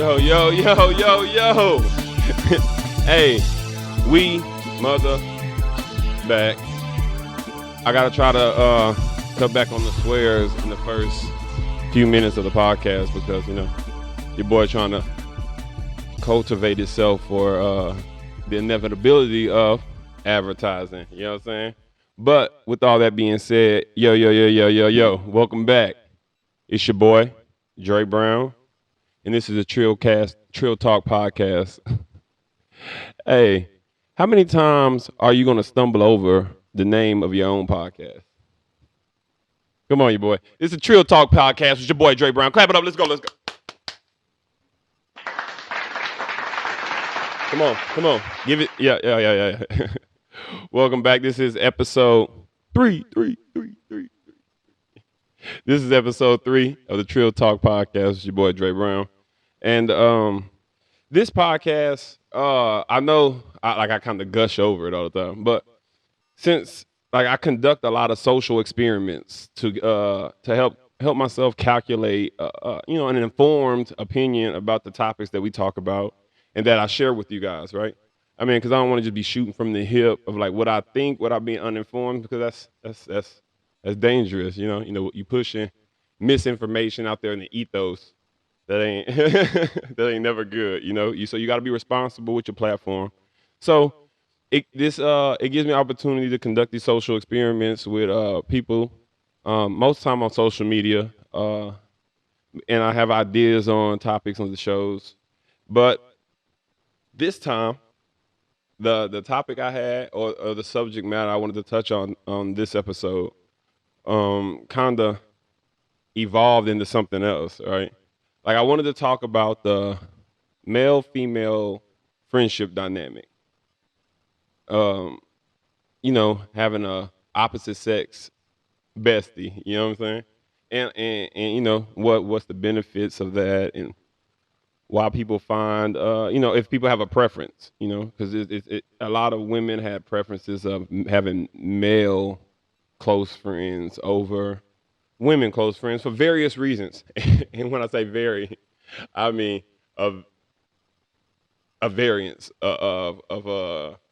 Yo. Hey, we mother back. I gotta try to cut back on the swears in the first few minutes of the podcast because, your boy trying to cultivate itself for the inevitability of advertising. You know what I'm saying? But with all that being said, yo, welcome back. It's your boy, Dre Brown, and this is a Trill Talk podcast. Hey, how many times are you gonna stumble over the name of your own podcast? Come on, you boy. This is a Trill Talk podcast with your boy Dre Brown. Clap it up. Let's go. Come on. Give it. Yeah. Welcome back. This is episode three. This is episode 3 of the Trill Talk podcast with your boy Dre Brown. And this podcast, I know I kind of gush over it all the time, but since I conduct a lot of social experiments to help myself calculate an informed opinion about the topics that we talk about and that I share with you guys, right? I mean, because I don't want to just be shooting from the hip of like what I think without being uninformed, because that's dangerous. You pushing misinformation out there in the ethos that ain't never good. So you got to be responsible with your platform. So it gives me opportunity to conduct these social experiments with people, most time on social media, and I have ideas on topics on the shows. But this time, the topic I had or the subject matter I wanted to touch on this episode kind of evolved into something else, right? Like I wanted to talk about the male-female friendship dynamic. Having a opposite sex bestie, you know what I'm saying? And what's the benefits of that, and why people find if people have a preference, because a lot of women have preferences of having male close friends over women close friends for various reasons. And when I say very, I mean a variance of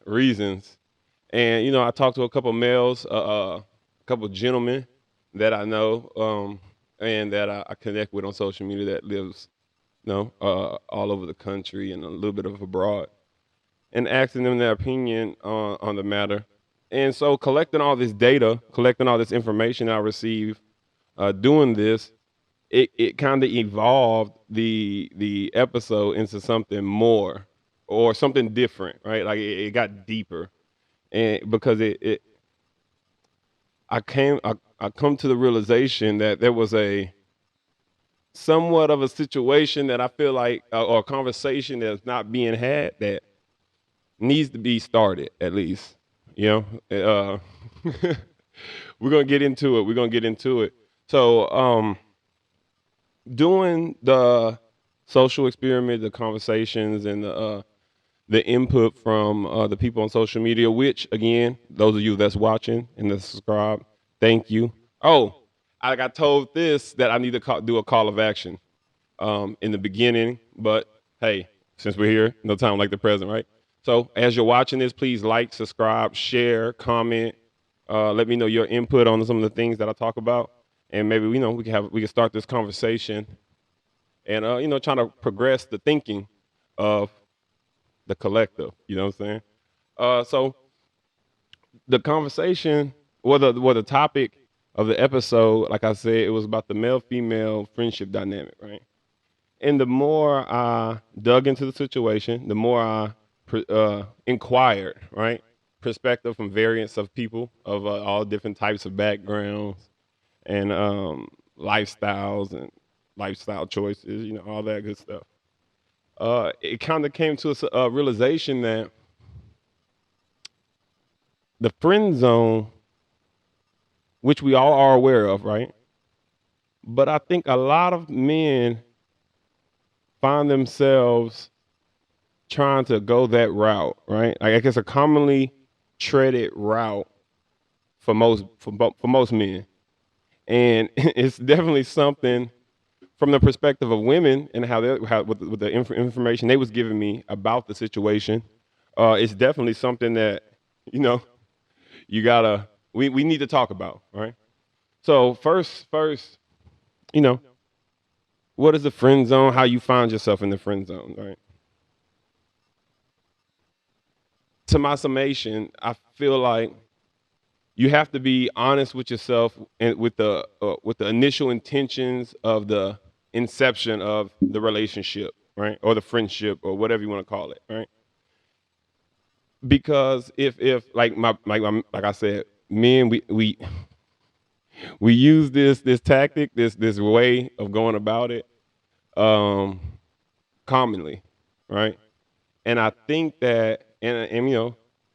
reasons. And I talked to a couple males, a couple gentlemen that I know, and that I connect with on social media that lives all over the country and a little bit of abroad, and asking them their opinion on the matter. And so collecting all this data, collecting all this information I receive doing this, it kind of evolved the episode into something more or something different, right? Like it got deeper, and because I come to the realization that there was a somewhat of a situation that I feel like, or a conversation that's not being had that needs to be started at least. We're gonna get into it. So, doing the social experiment, the conversations, and the input from the people on social media, which again, those of you that's watching and that subscribe, thank you. Oh, I got told that I need to do a call of action in the beginning, but hey, since we're here, no time like the present, right? So as you're watching this, please like, subscribe, share, comment. Let me know your input on some of the things that I talk about, and maybe we can start this conversation, and trying to progress the thinking of the collective. You know what I'm saying? So the conversation, or the topic of the episode, like I said, it was about the male-female friendship dynamic, right? And the more I dug into the situation, the more I inquired, right? Perspective from variants of people of all different types of backgrounds and lifestyles and lifestyle choices, all that good stuff. It kind of came to a realization that the friend zone, which we all are aware of, right? But I think a lot of men find themselves trying to go that route, right? Like I guess a commonly treaded route for most men, and it's definitely something from the perspective of women and how with the information they was giving me about the situation, it's definitely something that you know you gotta we need to talk about, right? So first, you know, what is the friend zone? How you find yourself in the friend zone, right? To my summation, I feel like you have to be honest with yourself and with the initial intentions of the inception of the relationship, right, or the friendship or whatever you want to call it, right? Because if like I said, men we use this tactic, this way of going about it, um, commonly, right? And I think that, and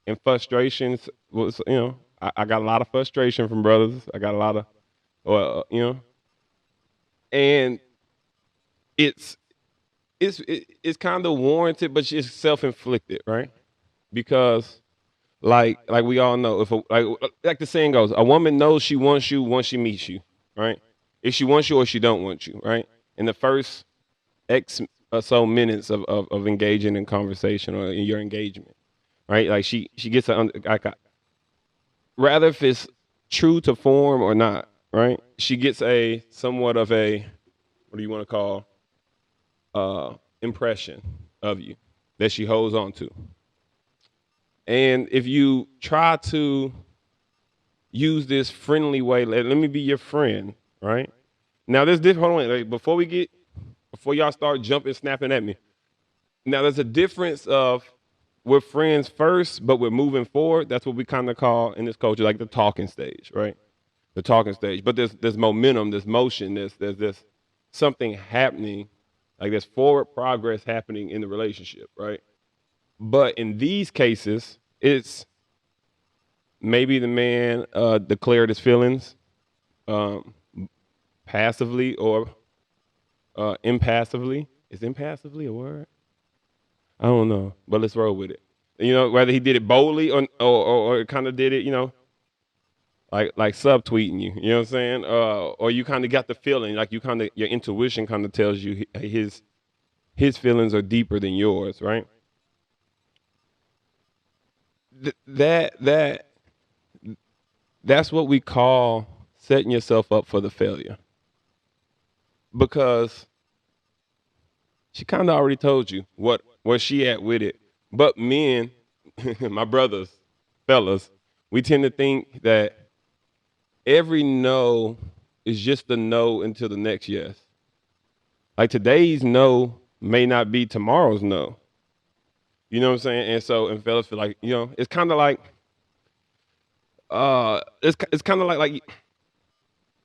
in frustrations was, I got a lot of frustration from brothers. I got a lot of, and it's it's kind of warranted, but it's self inflicted, right? Because like we all know, if like the saying goes, a woman knows she wants you once she meets you, right? If she wants you or she don't want you, right? In the first X or so minutes of engaging in conversation or in your engagement, right? Like she gets rather if it's true to form or not, right? She gets a somewhat of a, what do you want to call, impression of you that she holds on to. And if you try to use this friendly way, let me be your friend, right? Now there's this. Hold on, like, before y'all start jumping, snapping at me. Now there's a difference of we're friends first, but we're moving forward. That's what we kind of call in this culture like the talking stage, right? The talking stage. But there's momentum, there's motion, there's this something happening, like there's forward progress happening in the relationship, right? But in these cases, it's maybe the man declared his feelings um, passively or impassively. Is impassively a word? I don't know, but let's roll with it. Whether he did it boldly or kind of did it, like subtweeting you. You know what I'm saying? Or you kind of got the feeling, like your intuition kind of tells you his feelings are deeper than yours, right? Th- that that that's what we call setting yourself up for the failure, because she kind of already told you where she at with it. But men, my brothers, fellas, we tend to think that every no is just a no until the next yes. Like today's no may not be tomorrow's no. You know what I'm saying? And so, and fellas feel like, it's kind of like, it's kind of like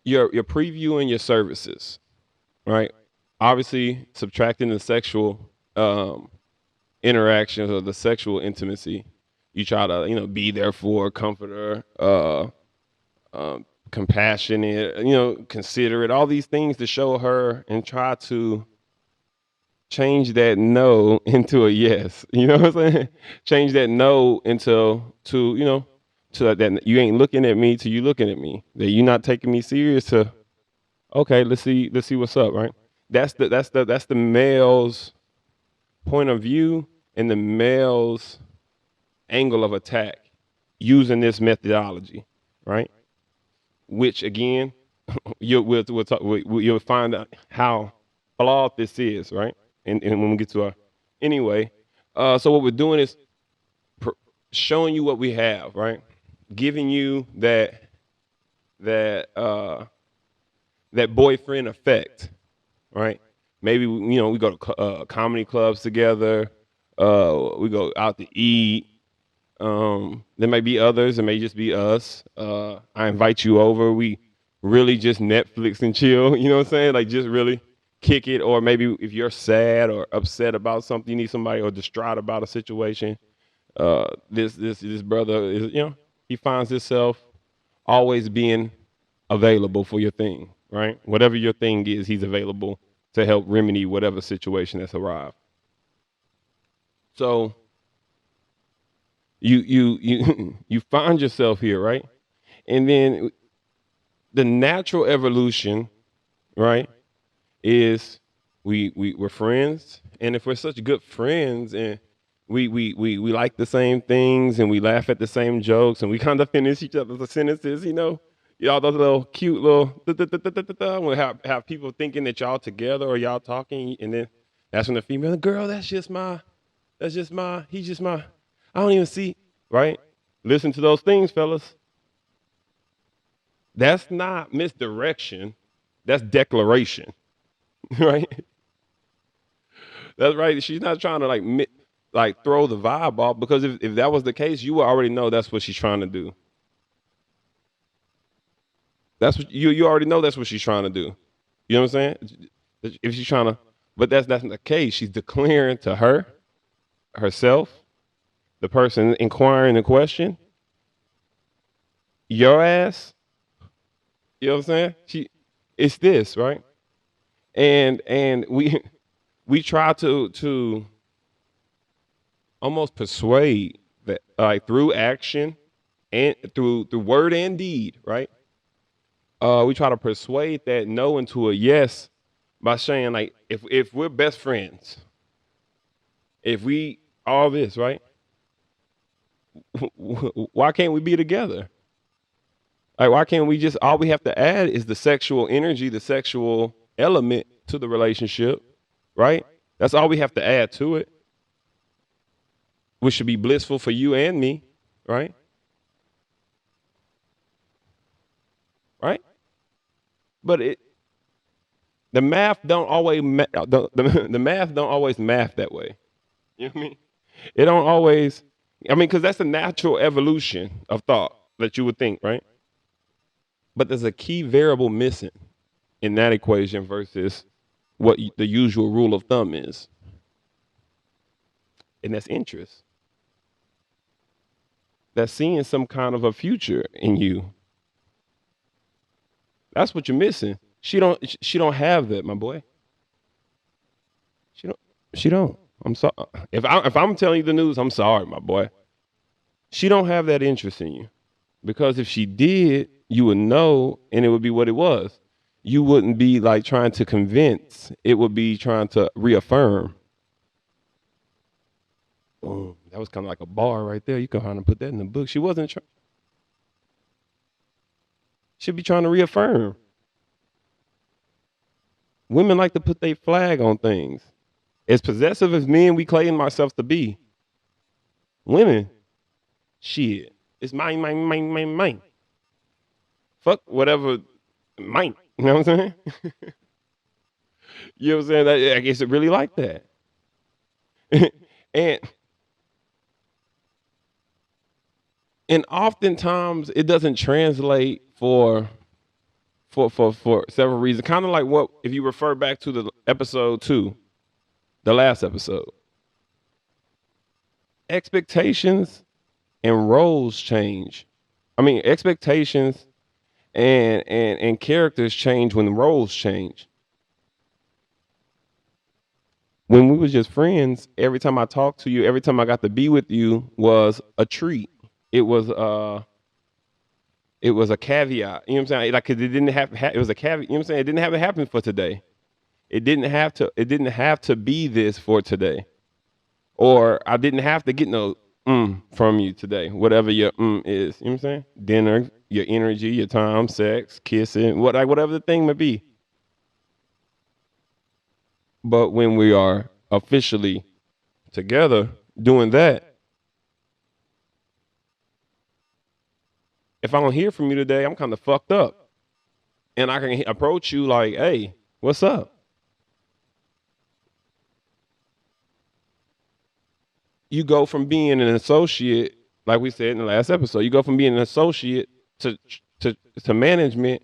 you're previewing your services, right? Obviously, subtracting the sexual um, interactions or the sexual intimacy, you try to be there for her, comfort her, compassionate, considerate, all these things to show her and try to change that no into a yes. You know what I'm saying? Change that no into to to that you ain't looking at me to you looking at me. That you not taking me serious to, okay, let's see what's up, right? That's the male's point of view and the male's angle of attack using this methodology, right? Which again, we'll talk, you'll find out how flawed this is, right? And when we get to our, anyway, so what we're doing is pr- showing you what we have, right? Giving you that that boyfriend effect, right? Maybe we go to comedy clubs together. We go out to eat. There may be others. It may just be us. I invite you over. We really just Netflix and chill. You know what I'm saying? Like just really kick it. Or maybe if you're sad or upset about something, you need somebody, or distraught about a situation. This brother is, he finds himself always being available for your thing, right? Whatever your thing is, he's available to help remedy whatever situation that's arrived. So you you find yourself here, right? And then the natural evolution, right, is we're friends, and if we're such good friends and we like the same things and we laugh at the same jokes and we kind of finish each other's sentences, y'all those little cute little we have people thinking that y'all together or y'all talking, and then that's when the female girl, he's just my, I don't even see, right? Listen to those things, fellas. That's not misdirection. That's declaration, right? That's right. She's not trying to like throw the vibe off, because if that was the case, you would already know that's what she's trying to do. That's what you already know that's what she's trying to do. You know what I'm saying? If she's trying to, but that's not the case. She's declaring to herself, the person inquiring the question, your ass. You know what I'm saying? It's this, right? And we try to almost persuade that, like, through action and through word and deed, right? We try to persuade that no into a yes by saying, like, if we're best friends, if we all this, right? Why can't we be together? Like, why can't we just, all we have to add is the sexual energy, the sexual element to the relationship, right? That's all we have to add to it, which should be blissful for you and me, right? Right? But the math don't always the math don't always math that way. You know what I mean? It don't always. I mean, because that's the natural evolution of thought that you would think, right? But there's a key variable missing in that equation versus what the usual rule of thumb is, and that's interest. That's seeing some kind of a future in you. That's what you're missing. She don't have that, my boy. She don't. She don't. I'm sorry. If I'm telling you the news, I'm sorry, my boy. She don't have that interest in you, because if she did, you would know, and it would be what it was. You wouldn't be like trying to convince. It would be trying to reaffirm. That was kind of like a bar right there. You can kind of put that in the book. She wasn't. She'd be trying to reaffirm. Women like to put their flag on things. As possessive as men we claim ourselves to be, women, shit, it's mine. Fuck whatever, mine. You know what I'm saying? You know what I'm saying? I guess it really like that. and and oftentimes it doesn't translate for several reasons. Kind of like what if you refer back to the episode 2, the last episode. Expectations and roles change. I mean, expectations and characters change when the roles change. When we was just friends, every time I talked to you, every time I got to be with you was a treat. It was it was a caveat. You know what I'm saying? Like, 'cause it didn't have it was a caveat. You know what I'm saying? It didn't have to happen for today. It didn't have to be this for today. Or I didn't have to get no from you today. Whatever your is. You know what I'm saying? Dinner, your energy, your time, sex, kissing, whatever the thing may be. But when we are officially together doing that, if I don't hear from you today, I'm kind of fucked up. And I can approach you like, hey, what's up? You go from being an associate, like we said in the last episode, you go from being an associate to to management.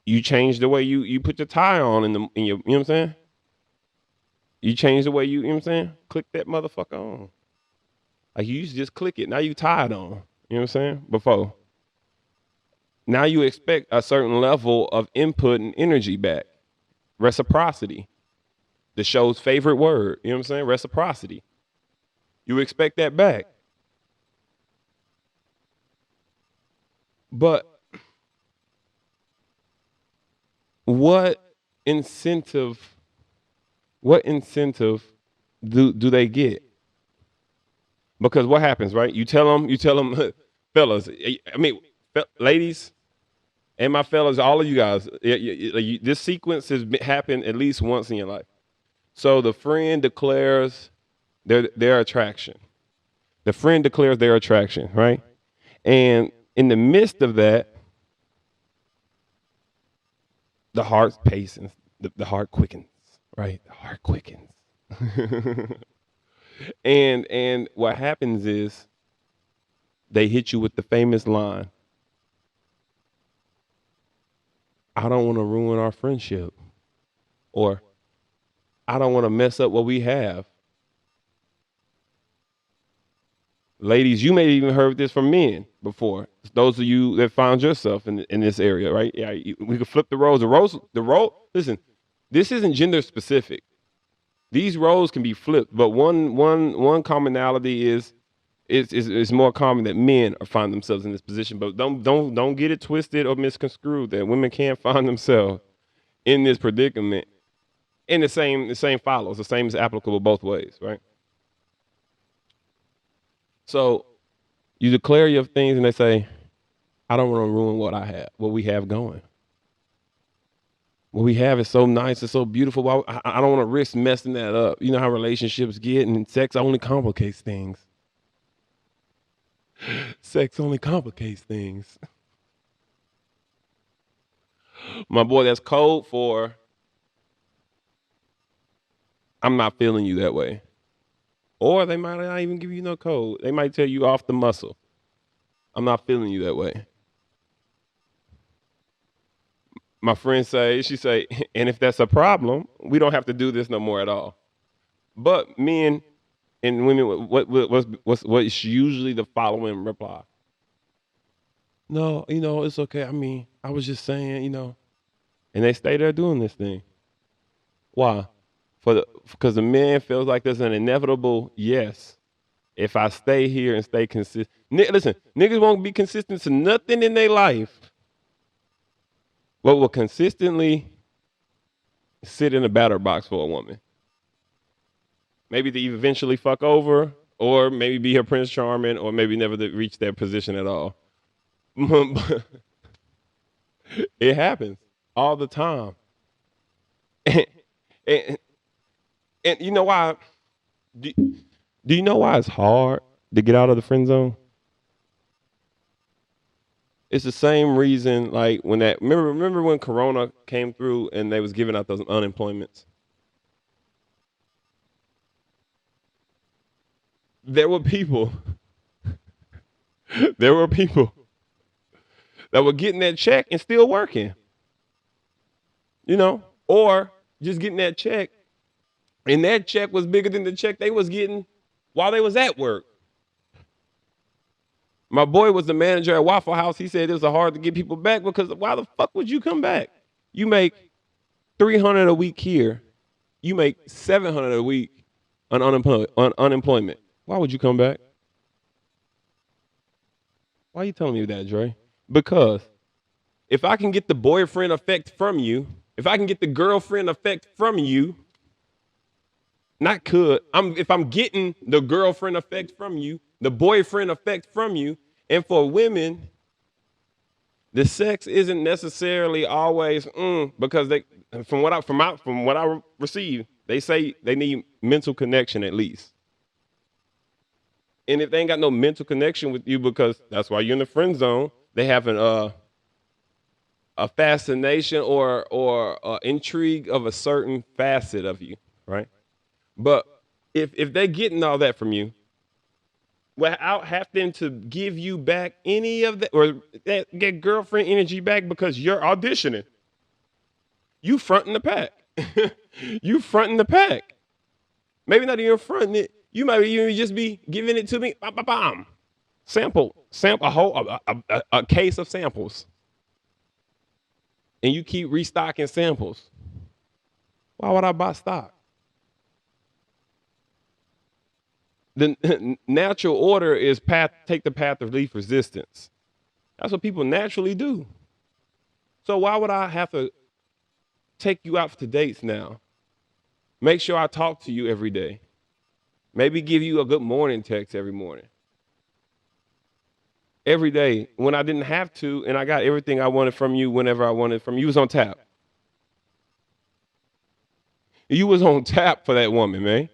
You change the way you put your tie on in your, you know what I'm saying? You change the way you know what I'm saying? Click that motherfucker on. Like, you used to just click it. Now you tied on. You know what I'm saying? Before. Now you expect a certain level of input and energy back. Reciprocity. The show's favorite word. You know what I'm saying? Reciprocity. You expect that back. But what incentive, what incentive do they get? Because what happens, right? You tell them, fellas. I mean, ladies and my fellas, all of you guys. This sequence has happened at least once in your life. So the friend declares their attraction. The friend declares their attraction, right? And in the midst of that, the heart pacing, the heart quickens, right? The heart quickens. And what happens is they hit you with the famous line, I don't want to ruin our friendship, or I don't want to mess up what we have. Ladies, you may have even heard this from men before. Those of you that found yourself in this area, right? Yeah, we could flip the roles. The role. Listen, this isn't gender specific. These roles can be flipped, but one commonality is it's more common that men are find themselves in this position. But don't get it twisted or misconstrued that women can't find themselves in this predicament. And the same follows. The same is applicable both ways, right? So you declare your things, and they say, "I don't want to ruin what we have going. What we have is so nice, it's so beautiful. I don't want to risk messing that up. You know how relationships get, and sex only complicates things. Sex only complicates things." My boy, that's code for I'm not feeling you that way. Or they might not even give you no code. They might tell you off the muscle, I'm not feeling you that way. My friend she say, and if that's a problem, we don't have to do this no more at all. But men and women, what's usually the following reply? No, it's okay. I mean, I was just saying. And they stay there doing this thing. Why? Because the man feels like there's an inevitable yes. If I stay here and stay consistent, listen, niggas won't be consistent to nothing in their life, but will consistently sit in a batter box for a woman. Maybe to eventually fuck over, or maybe be her Prince Charming, or maybe never to reach that position at all. It happens all the time. and, and, and you know why? Do, do you know why it's hard to get out of the friend zone? It's the same reason, like when that remember when Corona came through and they was giving out those unemployments. There were people, there were people that were getting that check and still working, or just getting that check, and that check was bigger than the check they was getting while they was at work. My boy was the manager at Waffle House. He said it was hard to get people back because why the fuck would you come back? You make 300 a week here. You make 700 a week on unemployment. Why would you come back? Why are you telling me that, Dre? Because if I can get the boyfriend effect from you, if I can get the girlfriend effect from you, not could, if I'm getting the girlfriend effect from you, the boyfriend effect from you, and for women, the sex isn't necessarily always because they from what I receive, they say they need mental connection at least. And if they ain't got no mental connection with you because that's why you're in the friend zone, they have a fascination or intrigue of a certain facet of you, right? But if they're getting all that from you without having to give you back any of that or get girlfriend energy back because you're auditioning, you fronting the pack. You fronting the pack. Maybe not even fronting it. You might even just be giving it to me. Bam, bam, bam. Sample a case of samples, and you keep restocking samples. Why would I buy stock? The natural order is take the path of least resistance. That's what people naturally do. So why would I have to take you out to dates now. Make sure I talk to you every day. Maybe give you a good morning text every morning. Every day when I didn't have to, and I got everything I wanted from you whenever I wanted from you. You was on tap. You was on tap for that woman, man.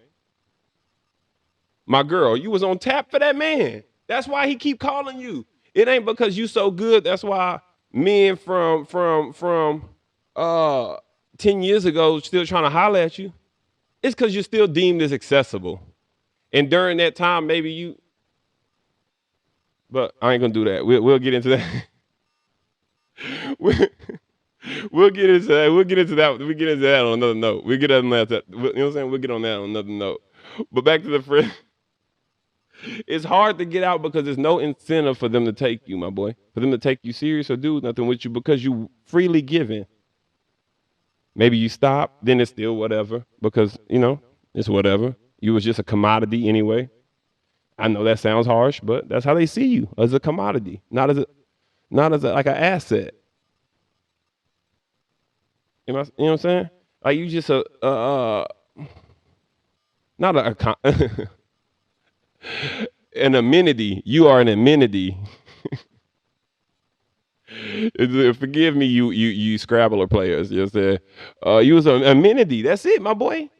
My girl, you was on tap for that man. That's why he keep calling you. It ain't because you so good. That's why men from 10 years ago still trying to holler at you. It's because you're still deemed as accessible. And during that time, maybe you, but I ain't gonna do that. We'll get into that. we'll, we'll get into that. We'll get into that. We'll get into that on another note. We'll get on that. You know what I'm saying? We'll get on that on another note. But back to the friend. It's hard to get out because there's no incentive for them to take you, my boy. For them to take you serious or do nothing with you because you freely giving. Maybe you stop, then it's still whatever because, it's whatever. You was just a commodity anyway. I know that sounds harsh, but that's how they see you, as a commodity, not as like an asset. You know what I'm saying? Like you just not an amenity. You are an amenity. Forgive me, you Scrabbler players. You know what I'm saying? You was an amenity. That's it, my boy.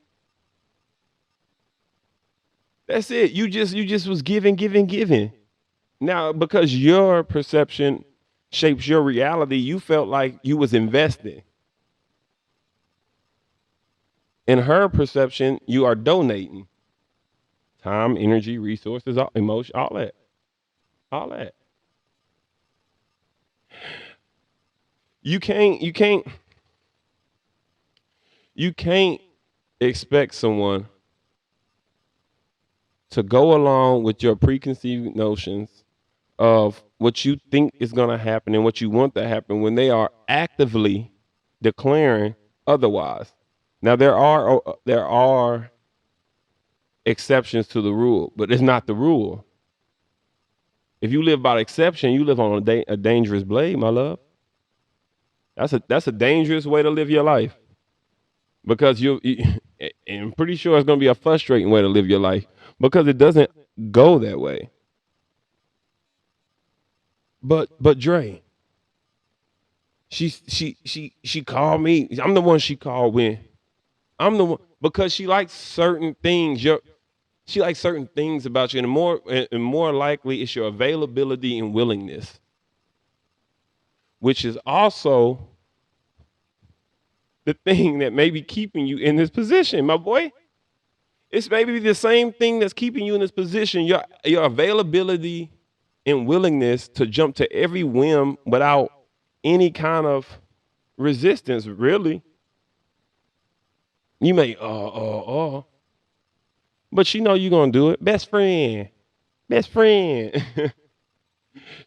That's it. You just was giving. Now, because your perception shapes your reality, you felt like you was investing. In her perception, you are donating time, energy, resources, emotion, all that. All that. You can't expect someone to go along with your preconceived notions of what you think is going to happen and what you want to happen when they are actively declaring otherwise. Now there are exceptions to the rule, but it's not the rule. If you live by exception, you live on a dangerous blade, my love. That's a dangerous way to live your life because and I'm pretty sure it's going to be a frustrating way to live your life because it doesn't go that way. But Dre, she called me. I'm the one she called when. I'm the one because she likes certain things. She likes certain things about you, and more likely it's your availability and willingness, which is also the thing that may be keeping you in this position, my boy. It's maybe the same thing that's keeping you in this position. Your availability and willingness to jump to every whim without any kind of resistance, really. You may, but she know you're gonna do it. Best friend.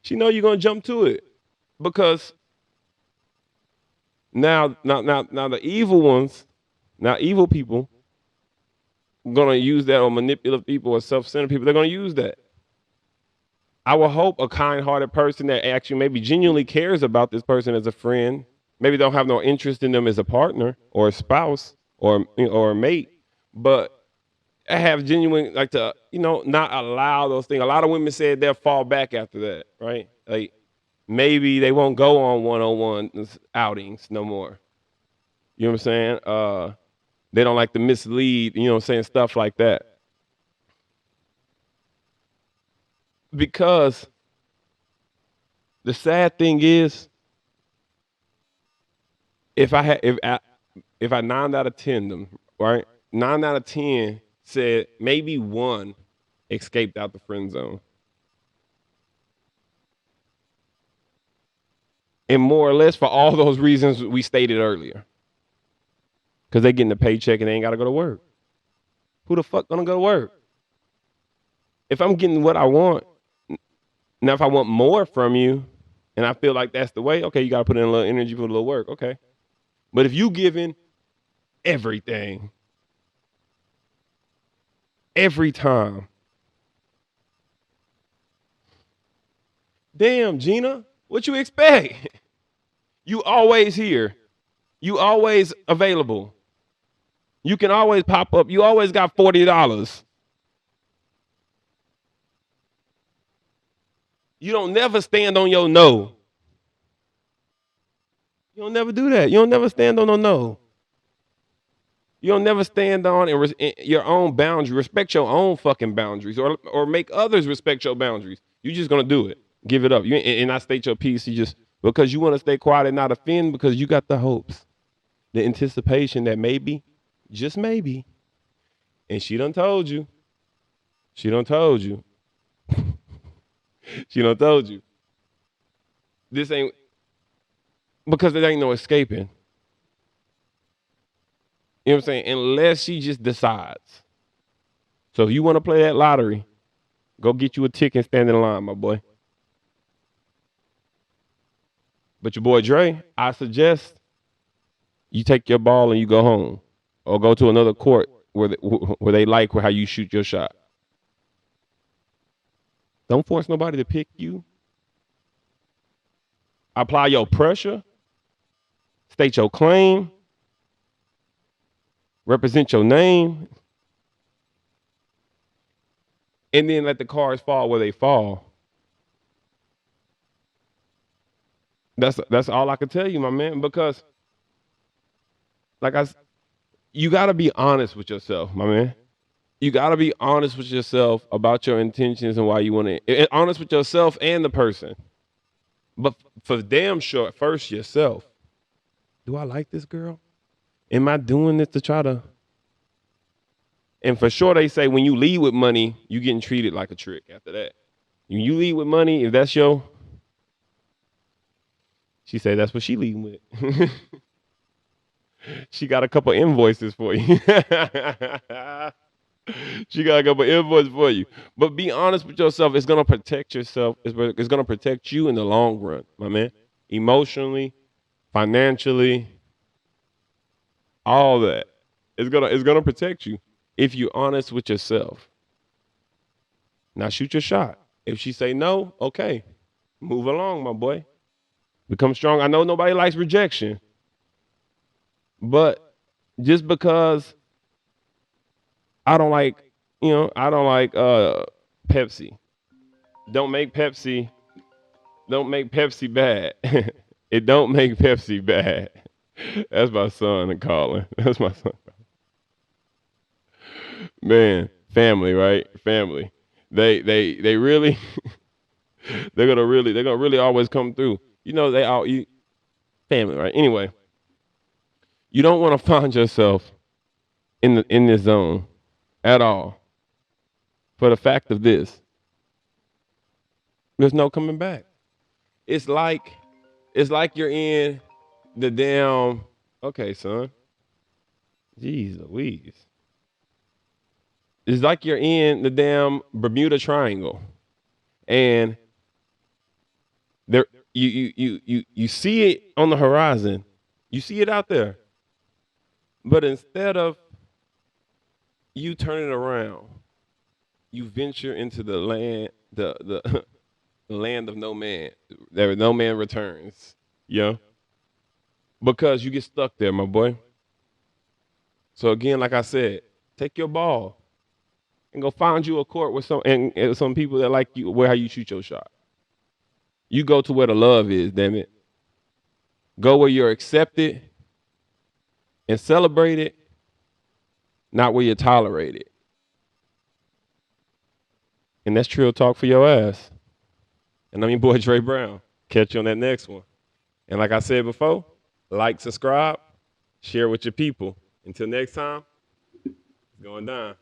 She know you're gonna jump to it because now the evil ones, now evil people, gonna use that, or manipulative people or self-centered people. They're gonna use that. I would hope a kind-hearted person that actually maybe genuinely cares about this person as a friend, maybe don't have no interest in them as a partner or a spouse or a mate, but I have genuine like to not allow those things. A lot of women said they'll fall back after that, right? Like maybe they won't go on one-on-one outings no more. You know what I'm saying? They don't like to mislead, saying stuff like that. Because the sad thing is, if I 9 out of 10 them, right? 9 out of 10 said maybe one escaped out the friend zone. And more or less for all those reasons we stated earlier. Because they getting a paycheck and they ain't got to go to work. Who the fuck gonna go to work? If I'm getting what I want, now if I want more from you and I feel like that's the way, okay, you got to put in a little energy, put a little work, okay. But if you giving everything, every time, damn, Gina, what you expect? You always here. You always available. You can always pop up. You always got $40. You don't never stand on your no. You don't never do that. You don't never stand on no. You don't never stand on your own boundary. Respect your own fucking boundaries, or make others respect your boundaries. You're just gonna do it. Give it up. You and not state your piece. You just because you want to stay quiet and not offend because you got the hopes, the anticipation that maybe, just maybe, and she done told you. She done told you. She done told you. This ain't because there ain't no escaping. You know what I'm saying? Unless she just decides. So if you want to play that lottery, go get you a ticket and stand in line, my boy. But your boy Dre, I suggest you take your ball and you go home, or go to another court where they like how you shoot your shot. Don't force nobody to pick you. Apply your pressure. State your claim. Represent your name. And then let the cards fall where they fall. That's all I can tell you, my man, because you got to be honest with yourself, my man. You got to be honest with yourself about your intentions and why you want to. Honest with yourself and the person. But for damn sure, first yourself. Do I like this girl? Am I doing this to try to? And for sure, they say when you lead with money, you getting treated like a trick after that. When you lead with money, if that's your. She said that's what she leading with. She got a couple invoices for you. She got a couple invoices for you. But be honest with yourself. It's going to protect yourself. It's going to protect you in the long run, my man. Emotionally, financially, all that. It's gonna protect you if you're honest with yourself. Now shoot your shot. If she say no, okay. Move along, my boy. Become strong. I know nobody likes rejection. But just because I don't like Pepsi. Don't make Pepsi bad. It don't make Pepsi bad. That's my son calling. That's my son. Man, family, right? Family. They really they're gonna really always come through. You know, family, right? Anyway, you don't want to find yourself in this zone at all. For the fact of this, there's no coming back. It's like you're in the damn. Okay, son. Jeez Louise. It's like you're in the damn Bermuda Triangle, and there you see it on the horizon. You see it out there, but instead of you turning around, you venture into the land, the land of no man. There no man returns. Yeah, because you get stuck there, my boy. So again, like I said, take your ball and go find you a court with some people that like you, how you shoot your shot. You go to where the love is, damn it. Go where you're accepted and celebrated, not where you're tolerated. And that's Trill Talk for your ass. And I'm your boy Dre Brown. Catch you on that next one. And like I said before, like, subscribe, share with your people. Until next time, it's going down.